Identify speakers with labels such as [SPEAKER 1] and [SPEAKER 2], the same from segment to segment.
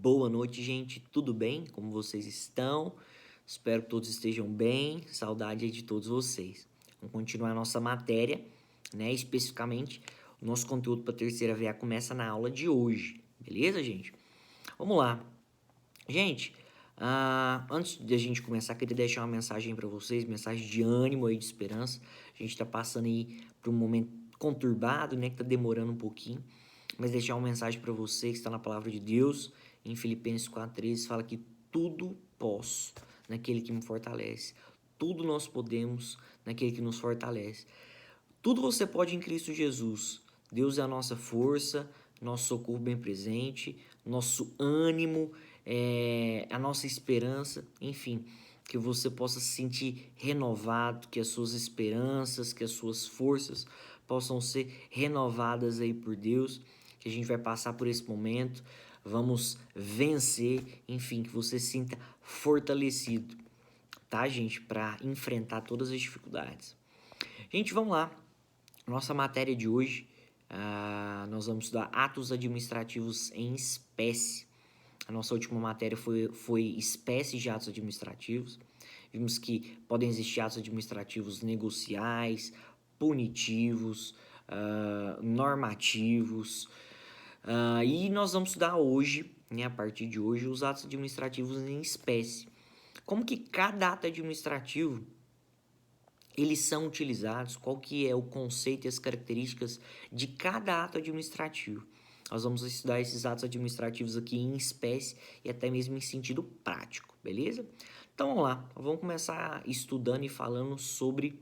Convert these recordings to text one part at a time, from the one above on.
[SPEAKER 1] Boa noite, gente. Tudo bem? Como vocês estão? Espero que todos estejam bem. Saudade aí de todos vocês. Vamos continuar a nossa matéria, né? Especificamente, o nosso conteúdo para a terceira VA começa na aula de hoje. Beleza, gente? Vamos lá. Gente, antes de a gente começar, queria deixar uma mensagem para vocês, mensagem de ânimo aí, de esperança. A gente está passando aí por um momento conturbado, né? Que tá demorando um pouquinho. Mas deixar uma mensagem para você que está na palavra de Deus, em Filipenses 4,13, fala que tudo posso naquele que me fortalece. Tudo nós podemos naquele que nos fortalece. Tudo você pode em Cristo Jesus. Deus é a nossa força, nosso socorro bem presente, nosso ânimo, a nossa esperança, enfim, que você possa se sentir renovado, que as suas esperanças, que as suas forças possam ser renovadas aí por Deus, que a gente vai passar por esse momento, vamos vencer, enfim, que você se sinta fortalecido, tá, gente, para enfrentar todas as dificuldades. Gente, vamos lá. Nossa matéria de hoje, nós vamos estudar atos administrativos em espécie. A nossa última matéria foi espécies de atos administrativos. Vimos que podem existir atos administrativos negociais, punitivos, normativos. E nós vamos estudar hoje, né, a partir de hoje, os atos administrativos em espécie. Como que cada ato administrativo eles são utilizados, qual que é o conceito e as características de cada ato administrativo. Nós vamos estudar esses atos administrativos aqui em espécie e até mesmo em sentido prático, beleza? Então vamos lá, vamos começar estudando e falando sobre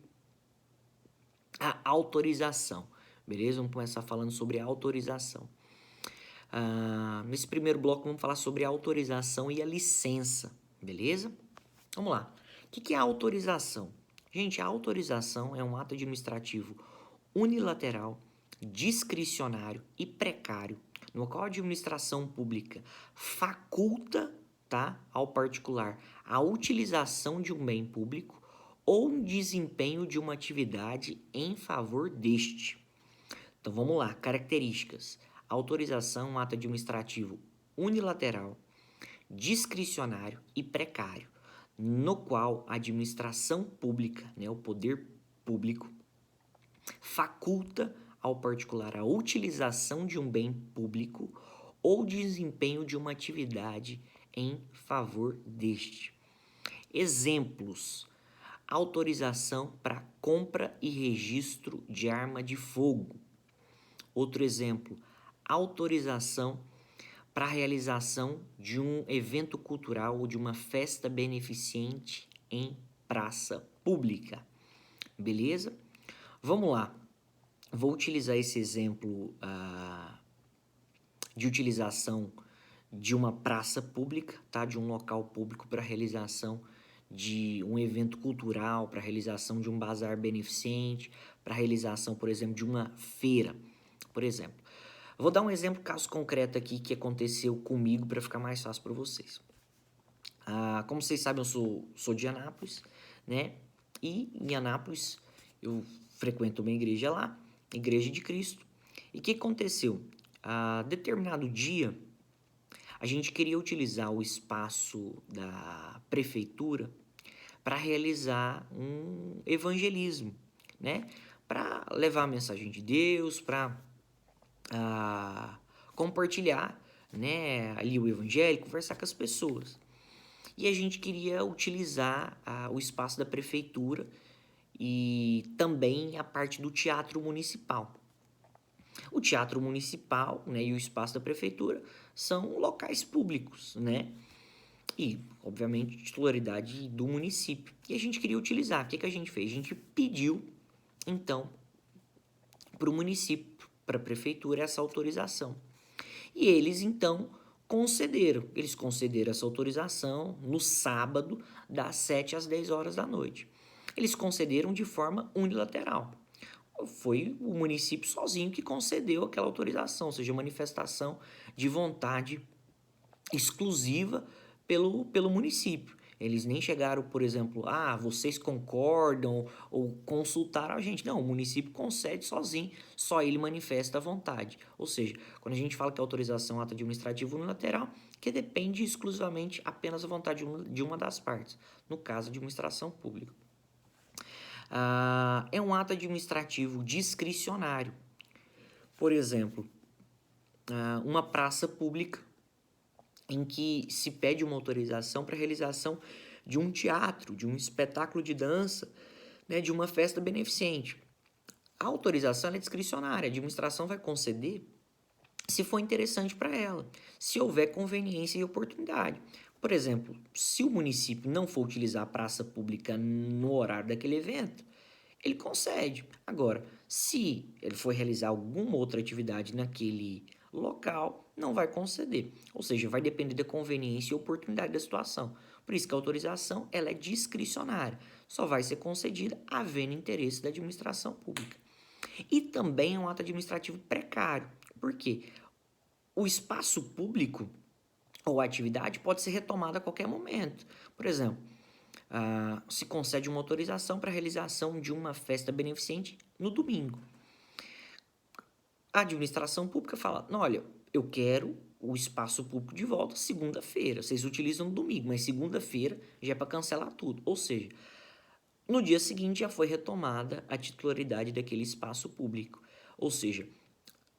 [SPEAKER 1] a autorização, beleza? Vamos começar falando sobre a autorização. Nesse primeiro bloco vamos falar sobre a autorização e a licença, beleza? Vamos lá. O que é a autorização? Gente, a autorização é um ato administrativo unilateral, discricionário e precário, no qual a administração pública faculta, tá, ao particular a utilização de um bem público ou um desempenho de uma atividade em favor deste. Então vamos lá, características. Autorização é um ato administrativo unilateral, discricionário e precário, no qual a administração pública, né, o poder público, faculta ao particular a utilização de um bem público ou desempenho de uma atividade em favor deste. Exemplos: autorização para compra e registro de arma de fogo. Outro exemplo: autorização para a realização de um evento cultural ou de uma festa beneficente em praça pública. Beleza? Vamos lá. Vou utilizar esse exemplo de utilização de uma praça pública, tá? De um local público para realização de um evento cultural, para realização de um bazar beneficente, para realização, por exemplo, de uma feira, por exemplo. Vou dar um exemplo, caso concreto aqui, que aconteceu comigo para ficar mais fácil para vocês. Como vocês sabem, eu sou de Anápolis, né? E em Anápolis eu frequento uma igreja lá, Igreja de Cristo. E o que aconteceu? Determinado dia, a gente queria utilizar o espaço da prefeitura para realizar um evangelismo, né? Para levar a mensagem de Deus, para compartilhar, né, ali o evangelho, conversar com as pessoas. E a gente queria utilizar o espaço da prefeitura e também a parte do teatro municipal. O teatro municipal, né, e o espaço da prefeitura são locais públicos, né? E, obviamente, titularidade do município. E a gente queria utilizar. O que a gente fez? A gente pediu, então, para o município, para a prefeitura, essa autorização. E eles, então, concederam. Eles concederam essa autorização no sábado, das 7 às 10 horas da noite. Eles concederam de forma unilateral. Foi o município sozinho que concedeu aquela autorização, ou seja, manifestação de vontade exclusiva pelo município. Eles nem chegaram, por exemplo, vocês concordam ou consultaram a gente. Não, o município concede sozinho, só ele manifesta a vontade. Ou seja, quando a gente fala que a autorização é um ato administrativo unilateral, que depende exclusivamente apenas da vontade de uma das partes, no caso, a administração pública. É um ato administrativo discricionário. Por exemplo, uma praça pública em que se pede uma autorização para a realização de um teatro, de um espetáculo de dança, né, de uma festa beneficente. A autorização é discricionária, a administração vai conceder se for interessante para ela, se houver conveniência e oportunidade. Por exemplo, se o município não for utilizar a praça pública no horário daquele evento, ele concede. Agora, se ele for realizar alguma outra atividade naquele local, não vai conceder. Ou seja, vai depender da conveniência e oportunidade da situação. Por isso que a autorização ela é discricionária. Só vai ser concedida havendo interesse da administração pública. E também é um ato administrativo precário. Por quê? O espaço público ou a atividade pode ser retomada a qualquer momento. Por exemplo, se concede uma autorização para a realização de uma festa beneficente no domingo. A administração pública fala, olha, eu quero o espaço público de volta segunda-feira. Vocês utilizam no domingo, mas segunda-feira já é para cancelar tudo. Ou seja, no dia seguinte já foi retomada a titularidade daquele espaço público. Ou seja,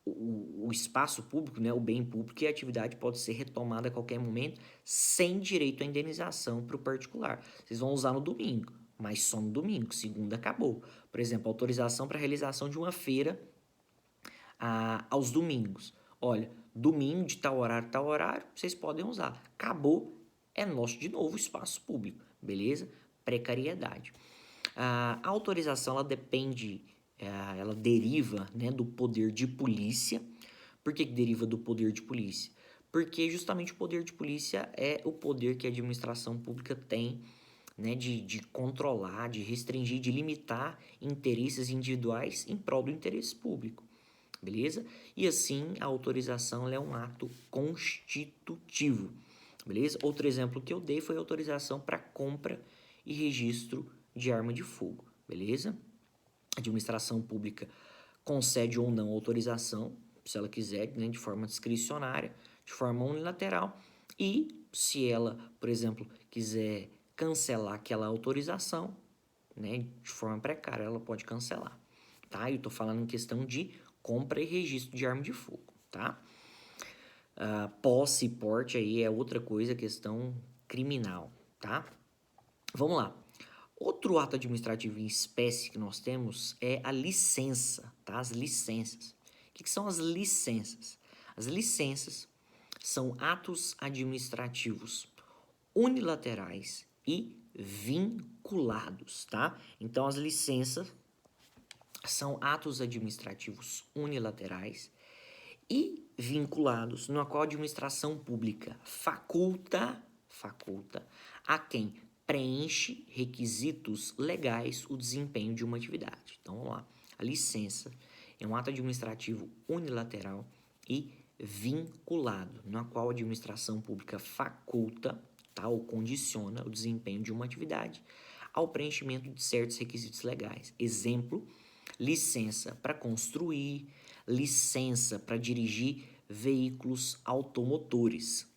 [SPEAKER 1] o espaço público, né, o bem público e a atividade pode ser retomada a qualquer momento sem direito à indenização para o particular. Vocês vão usar no domingo, mas só no domingo, segunda acabou. Por exemplo, autorização para a realização de uma feira aos domingos. Olha, domingo de tal horário, vocês podem usar. Acabou, é nosso de novo espaço público, beleza? Precariedade. A autorização, ela depende, ela deriva, né, do poder de polícia. Por que deriva do poder de polícia? Porque justamente o poder de polícia é o poder que a administração pública tem, né, de controlar, de restringir, de limitar interesses individuais em prol do interesse público, beleza? E assim, a autorização ela é um ato constitutivo, beleza? Outro exemplo que eu dei foi a autorização para compra e registro de arma de fogo, beleza? A administração pública concede ou não autorização, se ela quiser, né, de forma discricionária, de forma unilateral, e se ela, por exemplo, quiser cancelar aquela autorização, né, de forma precária, ela pode cancelar, tá? Eu tô falando em questão de compra e registro de arma de fogo, tá? Posse e porte aí é outra coisa, questão criminal, tá? Vamos lá. Outro ato administrativo em espécie que nós temos é a licença, tá? As licenças. O que são as licenças? As licenças são atos administrativos unilaterais e vinculados, tá? Então, as licenças são atos administrativos unilaterais e vinculados, no qual a administração pública faculta a quem preenche requisitos legais o desempenho de uma atividade. Então, vamos lá. A licença é um ato administrativo unilateral e vinculado, na qual a administração pública faculta, tá, ou condiciona o desempenho de uma atividade ao preenchimento de certos requisitos legais. Exemplo, licença para construir, licença para dirigir veículos automotores.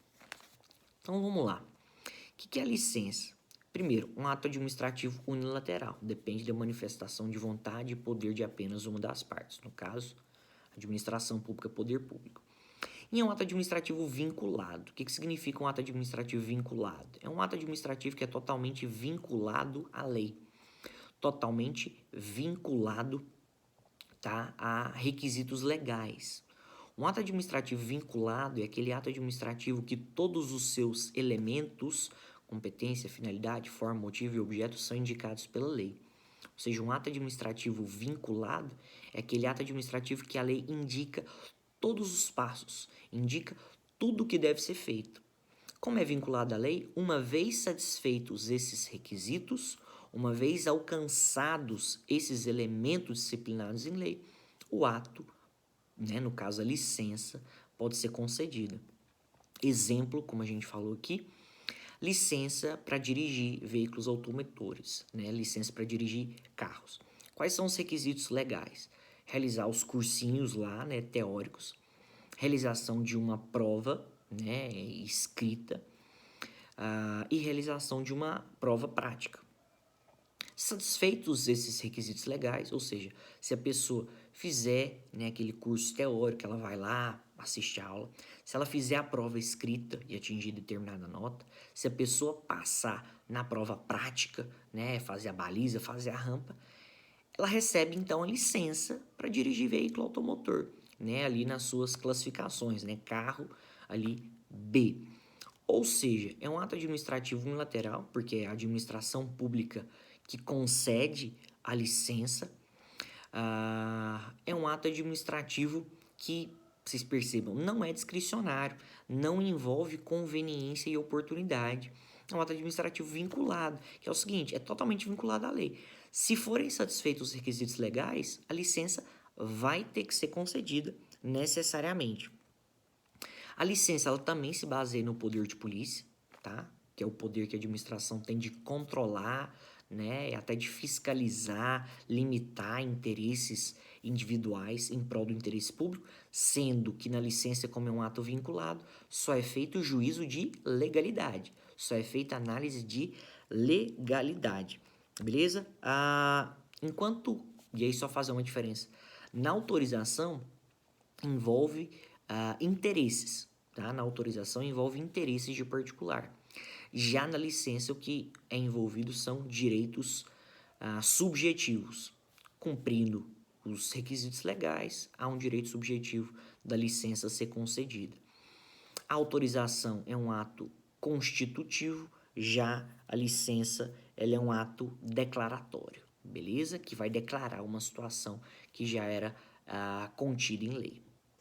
[SPEAKER 1] Então, vamos lá. O que é a licença? Primeiro, um ato administrativo unilateral. Depende da manifestação de vontade e poder de apenas uma das partes. No caso, administração pública, poder público. E é um ato administrativo vinculado. O que significa um ato administrativo vinculado? É um ato administrativo que é totalmente vinculado à lei. Totalmente vinculado, tá, a requisitos legais. Um ato administrativo vinculado é aquele ato administrativo que todos os seus elementos, competência, finalidade, forma, motivo e objeto são indicados pela lei. Ou seja, um ato administrativo vinculado é aquele ato administrativo que a lei indica todos os passos, indica tudo o que deve ser feito. Como é vinculado à lei, uma vez satisfeitos esses requisitos, uma vez alcançados esses elementos disciplinados em lei, o ato, né, no caso a licença, pode ser concedida. Exemplo, como a gente falou aqui, licença para dirigir veículos automotores, né? Licença para dirigir carros. Quais são os requisitos legais? Realizar os cursinhos lá, né, teóricos, realização de uma prova, né, escrita, e realização de uma prova prática. Satisfeitos esses requisitos legais, ou seja, se a pessoa fizer, né, aquele curso teórico, ela vai lá, assiste a aula, se ela fizer a prova escrita e atingir determinada nota, se a pessoa passar na prova prática, né, fazer a baliza, fazer a rampa, ela recebe então a licença para dirigir veículo automotor, né, ali nas suas classificações, né, carro ali B. Ou seja, é um ato administrativo unilateral, porque é a administração pública que concede a licença. É um ato administrativo que, vocês percebam, não é discricionário, não envolve conveniência e oportunidade. É um ato administrativo vinculado, que é o seguinte, é totalmente vinculado à lei. Se forem satisfeitos os requisitos legais, a licença vai ter que ser concedida necessariamente. A licença ela também se baseia no poder de polícia, tá? Que é o poder que a administração tem de controlar, né, até de fiscalizar, limitar interesses individuais em prol do interesse público, sendo que na licença, como é um ato vinculado, só é feito o juízo de legalidade, só é feita análise de legalidade, beleza? E aí só fazer uma diferença, na autorização envolve interesses, tá? Na autorização envolve interesses de particular. Já na licença, o que é envolvido são direitos subjetivos. Cumprindo os requisitos legais, há um direito subjetivo da licença ser concedida. A autorização é um ato constitutivo, já a licença ela é um ato declaratório, beleza? Que vai declarar uma situação que já era contida em lei.